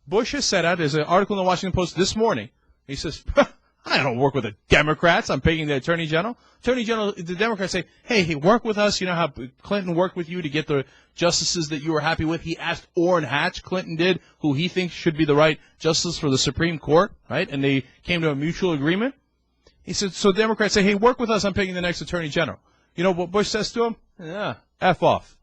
Bush has said out, there's an article in the Washington Post this morning. He says, I don't work with the Democrats. I'm picking the Attorney General. The Democrats say, hey, work with us. You know how Clinton worked with you to get the justices that you were happy with? He asked Orrin Hatch, Clinton did, who he thinks should be the right justice for the Supreme Court, right? And they came to a mutual agreement. He said, so Democrats say, hey, work with us. I'm picking the next Attorney General. You know what Bush says to him? Yeah, F off.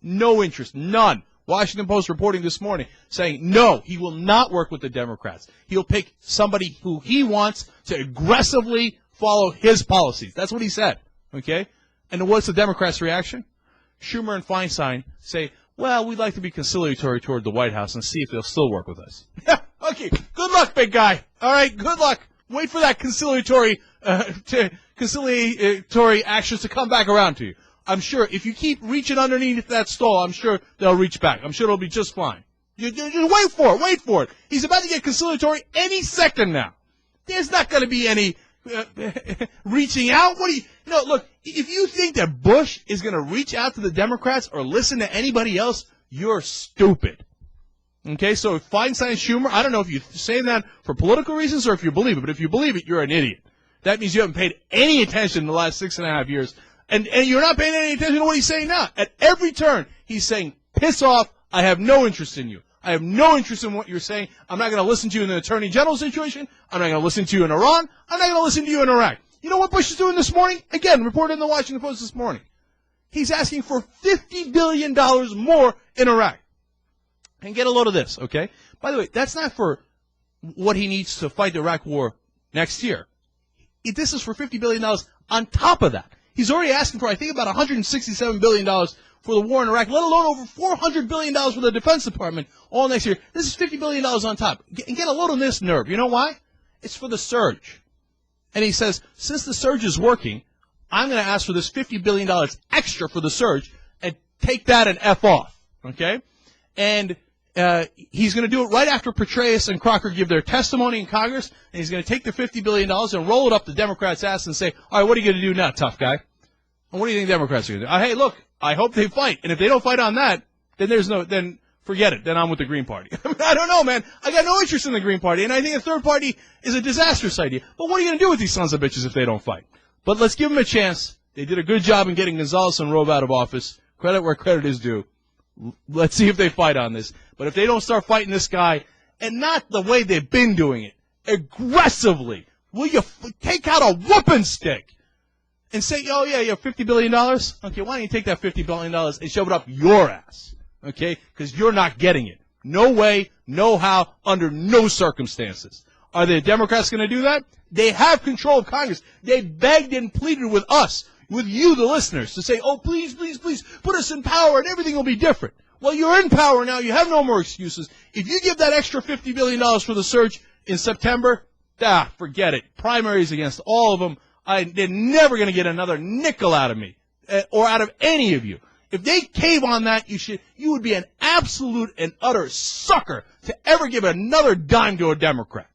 No interest, none. Washington Post reporting this morning saying, no, he will not work with the Democrats. He'll pick somebody who he wants to aggressively follow his policies. That's what he said, okay? And what's the Democrats' reaction? Schumer and Feinstein say, well, we'd like to be conciliatory toward the White House and see if they'll still work with us. Okay, good luck, big guy. All right, good luck. Wait for that conciliatory actions to come back around to you. I'm sure if you keep reaching underneath that stall, I'm sure they'll reach back. I'm sure it'll be just fine. You wait for it. Wait for it. He's about to get conciliatory any second now. There's not going to be any reaching out. Look, if you think that Bush is going to reach out to the Democrats or listen to anybody else, you're stupid. Okay, so if Feinstein and Schumer, I don't know if you're saying that for political reasons or if you believe it, but if you believe it, you're an idiot. That means you haven't paid any attention in the last 6.5 years. And you're not paying any attention to what he's saying now. At every turn, he's saying, piss off, I have no interest in you. I have no interest in what you're saying. I'm not going to listen to you in the Attorney General situation. I'm not going to listen to you in Iran. I'm not going to listen to you in Iraq. You know what Bush is doing this morning? Again, reported in the Washington Post this morning. He's asking for $50 billion more in Iraq. And get a load of this, okay? By the way, that's not for what he needs to fight the Iraq war next year. This is for $50 billion on top of that. He's already asking for, I think, about $167 billion for the war in Iraq, let alone over $400 billion for the Defense Department all next year. This is $50 billion on top. And get a load of this nerve. You know why? It's for the surge. And he says, since the surge is working, I'm going to ask for this $50 billion extra for the surge and take that and F off. Okay? And he's going to do it right after Petraeus and Crocker give their testimony in Congress, and he's going to take the $50 billion and roll it up the Democrats' ass and say, all right, what are you going to do now, tough guy? And what do you think Democrats are going to do? Hey, look, I hope they fight. And if they don't fight on that, then forget it. Then I'm with the Green Party. I don't know, man. I got no interest in the Green Party, and I think a third party is a disastrous idea. But what are you going to do with these sons of bitches if they don't fight? But let's give them a chance. They did a good job in getting Gonzales and Rove out of office. Credit where credit is due. Let's see if they fight on this. But if they don't start fighting this guy, and not the way they've been doing it, aggressively, will you take out a whooping stick and say, oh, yeah, you have $50 billion? Okay, why don't you take that $50 billion and shove it up your ass? Okay? Because you're not getting it. No way, no how, under no circumstances. Are the Democrats going to do that? They have control of Congress. They begged and pleaded with us, with you, the listeners, to say, oh, please, please, please, put us in power and everything will be different. Well, you're in power now. You have no more excuses. If you give that extra $50 billion for the surge in September, forget it. Primaries against all of them. They're never going to get another nickel out of me or out of any of you. If they cave on that, you would be an absolute and utter sucker to ever give another dime to a Democrat.